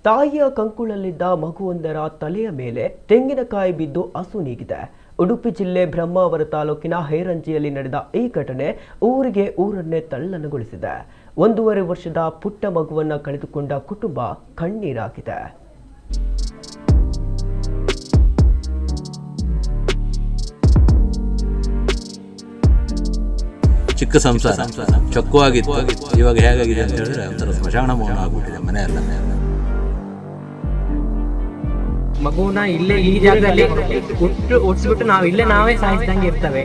ತಾಯಿಯ ಕಂಕುಳಲ್ಲಿದ್ದ ಮಗುವೊಂದರ ತಲೆಯ ಮೇಲೆ ತೆಂಗಿನಕಾಯಿ ಬಿದ್ದು ಅಸುನೀಗಿದೆ. ಉಡುಪಿ ಜಿಲ್ಲೆ ಬ್ರಹ್ಮಾವರ ತಾಲೂಕಿನ ಹೈರಂಜಿಯಲ್ಲಿ ನಡೆದ ಈ ಘಟನೆ ಊರನ್ನೇ ತಲ್ಲಣಗೊಳಿಸಿದೆ. 1.5 ವರ್ಷದ ಪುಟ್ಟ ಮಗುವನ್ನು ಕಳೆದುಕೊಂಡ ಕುಟುಂಬ ಕಣ್ಣೀರಾಗಿದೆ. ಚಿಕ್ಕ ಸಂಸಾರ ಚೊಕ್ಕವಾಗಿತ್ತು. ಇವಾಗ ಹೇಗಾಗಿದೆ ಅಂತ ಹೇಳಿದ್ರೆ ಒಂಥರ ಸ್ಮಶಾನ ಮೌನ ಆಗ್ಬಿಟ್ಟಿದೆ ಮನೆಯಲ್ಲ. ಮಗುನ ಇಲ್ಲೇ ಈ ಜಾಗದಲ್ಲಿ ಹುಟ್ಟಿಸ್ಬಿಟ್ಟು ನಾವೇ ಸಾಯಿಸಿದಂಗೆ ಇರ್ತವೆ.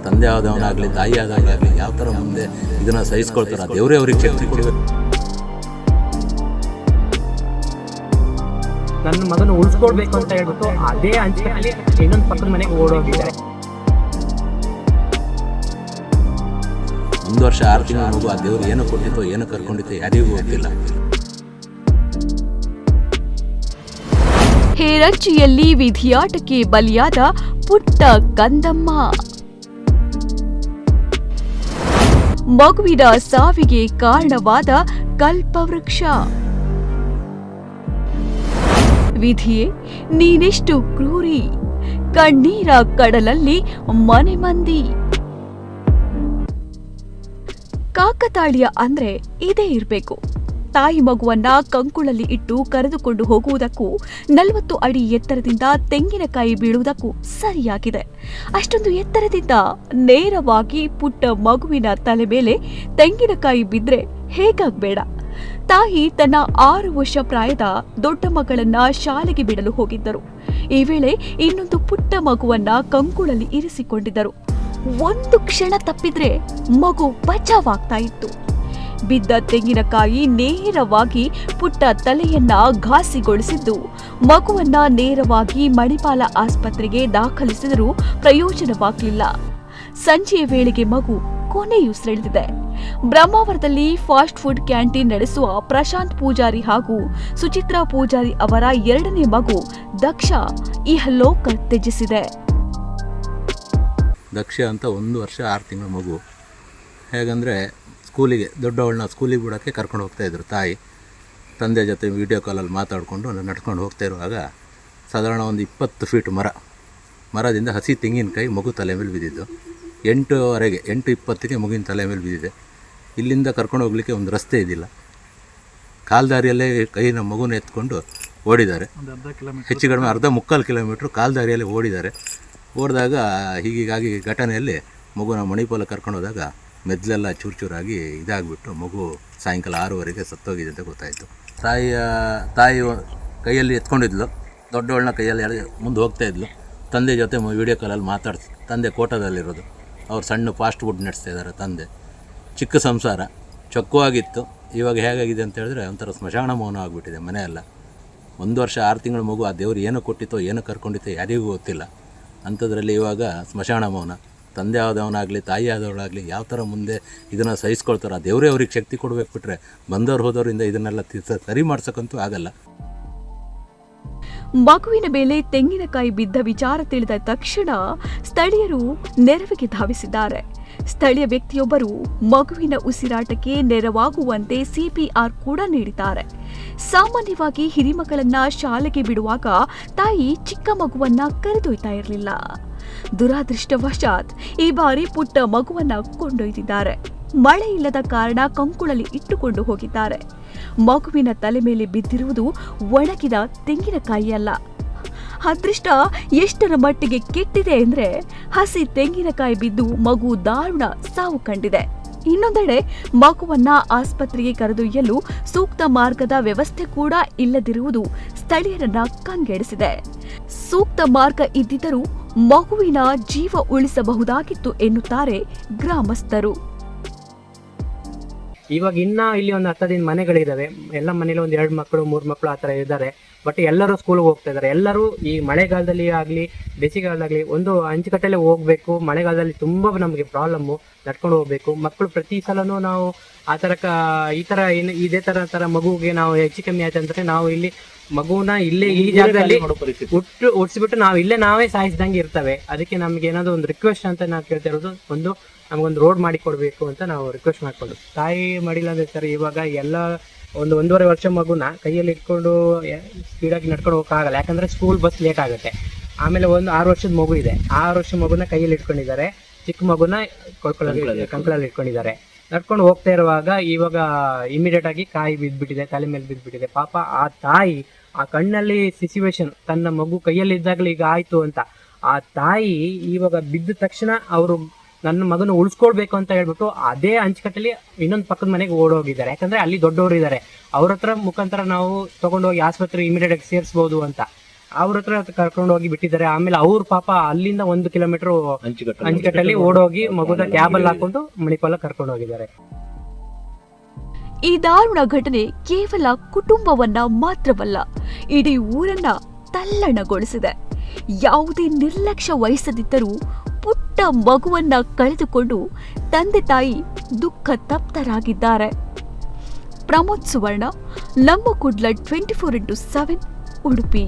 ತಂದೆ ಆದವನಾಗ್ಲಿ ತಾಯಿ ಆದವನಾಗ್ಲಿ ಯಾವ ತರ ಮುಂದೆ ಇದನ್ನ ಸಹಿಸ್ಕೊಳ್ತಾರ ದೇವರೇ ಅವ್ರಿಗೆ ಶಕ್ತಿ ಕೊಡಬೇಕು. ನನ್ನ ಮಗನ ಉಳಿಸ್ಕೊಡ್ಬೇಕು ಅಂತ ಹೇಳ್ಬಿಟ್ಟು ಅದೇ ಅಂಚಿನಲ್ಲಿ ಇನ್ನೊಂದು ಪಕ್ಕದ ಮನೆಗೆ ಓಡೋಗಿದ್ದಾರೆ. 1 ವರ್ಷ 6 ತಿಂಗಳ ಮಗು ಆ ದೇವ್ರು ಏನು ಕೊಟ್ಟಿತ್ತೋ ಏನು ಕರ್ಕೊಂಡಿತ್ತೋ ಯಾರಿಗೂ ಗೊತ್ತಿಲ್ಲ. ಹೇರಂಚಿಯಲ್ಲಿ ವಿಧಿಯಾಟಕ್ಕೆ ಬಲಿಯಾದ ಪುಟ್ಟ ಕಂದಮ್ಮ. ಮಗುವಿನ ಸಾವಿಗೆ ಕಾರಣವಾದ ಕಲ್ಪವೃಕ್ಷ. ವಿಧಿಯೇ ನೀನೆಷ್ಟು ಕ್ರೂರಿ, ಕಣ್ಣೀರ ಕಡಲಲ್ಲಿ ಮನೆ ಮಂದಿ. ಕಾಕತಾಳೀಯ ಅಂದ್ರೆ ಇದೇ ಇರಬೇಕು. ತಾಯಿ ಮಗುವನ್ನ ಕಂಕುಳಲ್ಲಿ ಇಟ್ಟು ಕರೆದುಕೊಂಡು ಹೋಗುವುದಕ್ಕೂ 40 ಅಡಿ ಎತ್ತರದಿಂದ ತೆಂಗಿನಕಾಯಿ ಬೀಳುವುದಕ್ಕೂ ಸರಿಯಾಗಿದೆ. ಅಷ್ಟೊಂದು ಎತ್ತರದಿಂದ ನೇರವಾಗಿ ಪುಟ್ಟ ಮಗುವಿನ ತಲೆ ಮೇಲೆ ತೆಂಗಿನಕಾಯಿ ಬಿದ್ರೆ ಹೇಗಾಗಬೇಡ. ತಾಯಿ ತನ್ನ 6 ವರ್ಷ ಪ್ರಾಯದ ದೊಡ್ಡ ಮಗಳನ್ನ ಶಾಲೆಗೆ ಬಿಡಲು ಹೋಗಿದ್ದರು. ಈ ವೇಳೆ ಇನ್ನೊಂದು ಪುಟ್ಟ ಮಗುವನ್ನ ಕಂಕುಳಲ್ಲಿ ಇರಿಸಿಕೊಂಡಿದ್ದರು. ಒಂದು ಕ್ಷಣ ತಪ್ಪಿದ್ರೆ ಮಗು ಬಚಾವಾಗ್ತಾ ಇತ್ತು. ಬಿದ್ದ ತೆಂಗಿನಕಾಯಿ ನೇರವಾಗಿ ಪುಟ್ಟ ತಲೆಯನ್ನ ಘಾಸಿಗೊಳಿಸಿದ್ದು ಮಗುವನ್ನ ನೇರವಾಗಿ ಮಣಿಪಾಲ ಆಸ್ಪತ್ರೆಗೆ ದಾಖಲಿಸಿದರೂ ಪ್ರಯೋಜನವಾಗಲಿಲ್ಲ. ಸಂಜೆಯ ವೇಳೆಗೆ ಮಗು ಕೊನೆಯುಸಿರೆಳೆದಿದೆ. ಬ್ರಹ್ಮಾವರದಲ್ಲಿ ಫಾಸ್ಟ್ ಫುಡ್ ಕ್ಯಾಂಟೀನ್ ನಡೆಸುವ ಪ್ರಶಾಂತ್ ಪೂಜಾರಿ ಹಾಗೂ ಸುಚಿತ್ರಾ ಪೂಜಾರಿ ಅವರ 2ನೇ ಮಗು ದಕ್ಷ ಇಹಲೋಕ ತ್ಯಜಿಸಿದೆ. ದಕ್ಷ ಅಂತ 1 ವರ್ಷ 6 ತಿಂಗಳ ಮಗು. ಹೇಗಂದರೆ ದೊಡ್ಡವಳನ್ನ ಸ್ಕೂಲಿಗೆ ಬಿಡೋಕ್ಕೆ ಕರ್ಕೊಂಡು ಹೋಗ್ತಾಯಿದ್ರು ತಾಯಿ. ತಂದೆ ಜೊತೆ ವೀಡಿಯೋ ಕಾಲಲ್ಲಿ ಮಾತಾಡಿಕೊಂಡು ನಡ್ಕೊಂಡು ಹೋಗ್ತಾ ಇರುವಾಗ ಸಾಧಾರಣ ಒಂದು 20 ಫೀಟ್ ಮರದಿಂದ ಹಸಿ ತೆಂಗಿನಕಾಯಿ ಮಗು ತಲೆ ಮೇಲೆ ಬಿದ್ದಿದ್ದು. 8:20ಗೆ ಮಗುವಿನ ತಲೆ ಮೇಲೆ ಬಿದ್ದಿದೆ. ಇಲ್ಲಿಂದ ಕರ್ಕೊಂಡು ಹೋಗ್ಲಿಕ್ಕೆ ಒಂದು ರಸ್ತೆ ಇದ್ದಿಲ್ಲ. ಕಾಲ್ದಾರಿಯಲ್ಲೇ ಕೈನ ಮಗುನ ಎತ್ಕೊಂಡು ಓಡಿದ್ದಾರೆ. ಹೆಚ್ಚು ಕಡಿಮೆ 1/4 ಕಿಲೋಮೀಟ್ರ್ ಕಾಲ್ದಾರಿಯಲ್ಲೇ ಓಡಿದಾಗ ಹೀಗಾಗಿ ಘಟನೆಯಲ್ಲಿ ಮಗುನ ಮಣಿಪಾಲ ಕರ್ಕೊಂಡು ಹೋದಾಗ ಮೆದ್ಲೆಲ್ಲ ಚೂರಾಗಿ ಇದಾಗ್ಬಿಟ್ಟು ಮಗು ಸಾಯಂಕಾಲ 6:00 ಸತ್ತೋಗಿದೆ ಅಂತ ಗೊತ್ತಾಯಿತು. ತಾಯಿ ಕೈಯಲ್ಲಿ ಎತ್ಕೊಂಡಿದ್ಲು, ದೊಡ್ಡವಳನ್ನ ಕೈಯಲ್ಲಿ ಮುಂದೆ ಹೋಗ್ತಾಯಿದ್ಲು. ತಂದೆ ಜೊತೆ ವೀಡಿಯೋ ಕಾಲಲ್ಲಿ ಮಾತಾಡ್ಸಿ. ತಂದೆ ಕೋಟದಲ್ಲಿರೋದು, ಅವ್ರು ಸಣ್ಣ ಫಾಸ್ಟ್ ಫುಡ್ ನಡೆಸ್ತಾ ಇದ್ದಾರೆ. ತಂದೆ ಚಿಕ್ಕ ಸಂಸಾರ ಚೊಕ್ಕವಾಗಿತ್ತು. ಇವಾಗ ಹೇಗಾಗಿದೆ ಅಂತ ಹೇಳಿದ್ರೆ ಒಂಥರ ಸ್ಮಶಾನ ಮೌನ ಆಗಿಬಿಟ್ಟಿದೆ ಮನೆಯಲ್ಲ. 1 ವರ್ಷ 6 ತಿಂಗಳ ಮಗು ಆ ದೇವ್ರು ಏನು ಕೊಟ್ಟಿತ್ತೋ ಏನು ಕರ್ಕೊಂಡಿತ್ತೋ ಯಾರಿಗೂ ಗೊತ್ತಿಲ್ಲ. ಅಂಥದ್ರಲ್ಲಿ ಇವಾಗ ಸ್ಮಶಾನ ಮೌನ. ತಂದೆ ಆದವನಾಗಲಿ ತಾಯಿ ಆದವಳಾಗಲಿ ಯಾವ ಥರ ಮುಂದೆ ಇದನ್ನು ಸಹಿಸ್ಕೊಳ್ತಾರ ದೇವರೇ ಅವ್ರಿಗೆ ಶಕ್ತಿ ಕೊಡಬೇಕು. ಬಿಟ್ಟರೆ ಬಂದವ್ರು ಹೋದವರಿಂದ ಇದನ್ನೆಲ್ಲ ಸರಿ ಮಾಡ್ಸೋಕ್ಕಂತೂ ಆಗಲ್ಲ. ಮಗುವಿನ ಮೇಲೆ ತೆಂಗಿನಕಾಯಿ ಬಿದ್ದ ವಿಚಾರ ತಿಳಿದ ತಕ್ಷಣ ಸ್ಥಳೀಯರು ನೆರವಿಗೆ ಧಾವಿಸಿದ್ದಾರೆ. ಸ್ಥಳೀಯ ವ್ಯಕ್ತಿಯೊಬ್ಬರು ಮಗುವಿನ ಉಸಿರಾಟಕ್ಕೆ ನೆರವಾಗುವಂತೆ CPR ಕೂಡ ನೀಡಿದ್ದಾರೆ. ಸಾಮಾನ್ಯವಾಗಿ ಹಿರಿಮಗಳನ್ನ ಶಾಲೆಗೆ ಬಿಡುವಾಗ ತಾಯಿ ಚಿಕ್ಕ ಮಗುವನ್ನ ಕರೆದೊಯ್ತಾ ಇರಲಿಲ್ಲ. ದುರಾದೃಷ್ಟವಶಾತ್ ಈ ಬಾರಿ ಪುಟ್ಟ ಮಗುವನ್ನ ಕೊಂಡೊಯ್ದಿದ್ದಾರೆ. ಮಳೆ ಇಲ್ಲದ ಕಾರಣ ಕಂಕುಳಲ್ಲಿ ಇಟ್ಟುಕೊಂಡು ಹೋಗಿದ್ದಾರೆ. ಮಗುವಿನ ತಲೆ ಮೇಲೆ ಬಿದ್ದಿರುವುದು ಒಣಗಿದ ತೆಂಗಿನಕಾಯಿ ಅಲ್ಲ. ಅದೃಷ್ಟ ಎಷ್ಟರ ಮಟ್ಟಿಗೆ ಕೆಟ್ಟಿದೆ ಅಂದ್ರೆ ಹಸಿ ತೆಂಗಿನಕಾಯಿ ಬಿದ್ದು ಮಗು ದಾರುಣ ಸಾವು ಕಂಡಿದೆ. ಇನ್ನೊಂದೆಡೆ ಮಗುವನ್ನ ಆಸ್ಪತ್ರೆಗೆ ಕರೆದೊಯ್ಯಲು ಸೂಕ್ತ ಮಾರ್ಗದ ವ್ಯವಸ್ಥೆ ಕೂಡ ಇಲ್ಲದಿರುವುದು ಸ್ಥಳೀಯರನ್ನ ಕಂಗೆಡಿಸಿದೆ. ಸೂಕ್ತ ಮಾರ್ಗ ಇದ್ದಿದ್ದರೂ ಮಗುವಿನ ಜೀವ ಉಳಿಸಬಹುದಾಗಿತ್ತು ಎನ್ನುತ್ತಾರೆ ಗ್ರಾಮಸ್ಥರು. ಇವಾಗ ಇಲ್ಲಿ ಒಂದು 10 ದಿನ ಮನೆಗಳಿದಾವೆ. ಎಲ್ಲ ಮನೇಲಿ ಒಂದು 2 ಮಕ್ಕಳು 3 ಮಕ್ಕಳು ಆ ಥರ ಇದ್ದಾರೆ. ಬಟ್ ಎಲ್ಲರೂ ಸ್ಕೂಲ್ಗೆ ಹೋಗ್ತಾ ಇದ್ದಾರೆ. ಎಲ್ಲರೂ ಈ ಮಳೆಗಾಲದಲ್ಲಿ ಆಗಲಿ ಬೇಸಿಗೆಗಾಲದಾಗಲಿ ಒಂದು ಅಂಚುಕಟ್ಟಲ್ಲೇ ಹೋಗ್ಬೇಕು. ಮಳೆಗಾಲದಲ್ಲಿ ತುಂಬ ನಮಗೆ ಪ್ರಾಬ್ಲಮ್ಮು, ನಡ್ಕೊಂಡು ಹೋಗ್ಬೇಕು. ಮಕ್ಕಳು ಪ್ರತಿ ಸಲನೂ ನಾವು ಆ ಥರ ಇದೇ ಥರ ಮಗುವಿಗೆ ನಾವು ಹೆಚ್ಚು ಕಮ್ಮಿ ಆಯ್ತು ಅಂದರೆ ನಾವು ಇಲ್ಲಿ ಮಗುನ ಇಲ್ಲೇ ಈ ಜಾಗದಲ್ಲಿ ಹುಟ್ಟಿಸ್ಬಿಟ್ಟು ನಾವೇ ಸಾಯಿಸಿದಂಗೆ ಇರ್ತವೆ. ಅದಕ್ಕೆ ನಮ್ಗೆ ಏನಾದ್ರು ಒಂದು ರಿಕ್ವೆಸ್ಟ್ ಅಂತ ನಾವು ಕೇಳ್ತಾ ಇರೋದು, ಒಂದು ನಮಗೊಂದು ರೋಡ್ ಮಾಡಿ ಕೊಡಬೇಕು ಅಂತ ನಾವು ರಿಕ್ವೆಸ್ಟ್ ಮಾಡಿಕೊಂಡು, ತಾಯಿ ಮಾಡಿಲ್ಲ ಅಂದರೆ ಸರ್ ಇವಾಗ ಎಲ್ಲ 1.5 ವರ್ಷ ಮಗುನ ಕೈಯಲ್ಲಿ ಇಟ್ಕೊಂಡು ಸ್ಪೀಡಾಗಿ ನಡ್ಕೊಂಡು ಹೋಗೋಕ್ಕಾಗಲ್ಲ, ಯಾಕಂದರೆ ಸ್ಕೂಲ್ ಬಸ್ ಲೇಟ್ ಆಗುತ್ತೆ. ಆಮೇಲೆ ಒಂದು 6 ವರ್ಷದ ಮಗು ಇದೆ, 6 ವರ್ಷ ಮಗುನ ಕೈಯಲ್ಲಿ ಇಟ್ಕೊಂಡಿದ್ದಾರೆ, ಚಿಕ್ಕ ಮಗುನ ಕಂಕಳಲ್ಲಿ ಇಟ್ಕೊಂಡಿದ್ದಾರೆ. ನಡ್ಕೊಂಡು ಹೋಗ್ತಾ ಇರುವಾಗ ಇವಾಗ ಇಮಿಡಿಯೇಟ್ ಆಗಿ ಕಾಯಿ ಬಿದ್ದುಬಿಟ್ಟಿದೆ, ತಲೆ ಮೇಲೆ ಬಿದ್ದುಬಿಟ್ಟಿದೆ. ಪಾಪ ಆ ತಾಯಿ ಆ ಕಣ್ಣಲ್ಲಿ ಸಿಚುವೇಶನ್ ತನ್ನ ಮಗು ಕೈಯಲ್ಲಿ ಇದ್ದಾಗಲೇ ಈಗ ಆಯಿತು ಅಂತ, ಆ ತಾಯಿ ಇವಾಗ ಬಿದ್ದ ತಕ್ಷಣ ಅವರು ನನ್ನ ಮಗನ ಉಳಿಸ್ಕೊಳ್ಬೇಕು ಅಂತ ಹೇಳ್ಬಿಟ್ಟು ಅದೇ ಹಂಚ್ಕಟ್ಟಲ್ಲಿ ಇನ್ನೊಂದು ಪಕ್ಕದ ಮನೆಗೆ ಓಡೋಗಿದ್ದಾರೆ. ಯಾಕಂದರೆ ಅಲ್ಲಿ ದೊಡ್ಡವರು ಇದ್ದಾರೆ, ಅವ್ರ ಹತ್ರ ಮುಖಾಂತರ ನಾವು ತೊಗೊಂಡೋಗಿ ಆಸ್ಪತ್ರೆಗೆ ಇಮಿಡಿಯೇಟಾಗಿ ಸೇರಿಸ್ಬೋದು ಅಂತ ಅವ್ರ ಹತ್ರ ಕರ್ಕೊಂಡು ಹೋಗಿ ಬಿಟ್ಟಿದ್ದಾರೆ. ಆಮೇಲೆ ಅವ್ರ ಪಾಪ ಅಲ್ಲಿಂದ 1 ಕಿಲೋಮೀಟರ್ ಹಂಚ್ಕಟ್ಟಲ್ಲಿ ಓಡೋಗಿ ಮಗುನ ಕ್ಯಾಬಲ್ಲಿ ಹಾಕೊಂಡು ಮಣಿಪಾಲ ಕರ್ಕೊಂಡು ಹೋಗಿದ್ದಾರೆ. ಈ ದಾರುಣ ಘಟನೆ ಕೇವಲ ಕುಟುಂಬವನ್ನ ಮಾತ್ರವಲ್ಲ, ಇಡೀ ಊರನ್ನ ತಲ್ಲಣಗೊಳಿಸಿದೆ. ಯಾವುದೇ ನಿರ್ಲಕ್ಷ್ಯ ವಹಿಸದಿದ್ದರೂ ಪುಟ್ಟ ಮಗುವನ್ನ ಕಳೆದುಕೊಂಡು ತಂದೆ ತಾಯಿ ದುಃಖ ತಪ್ತರಾಗಿದ್ದಾರೆ. ಪ್ರಮೋದ್ ಸುವರ್ಣ, ನಮ್ಮ ಕುಡ್ಲ 24x7 ಉಡುಪಿ.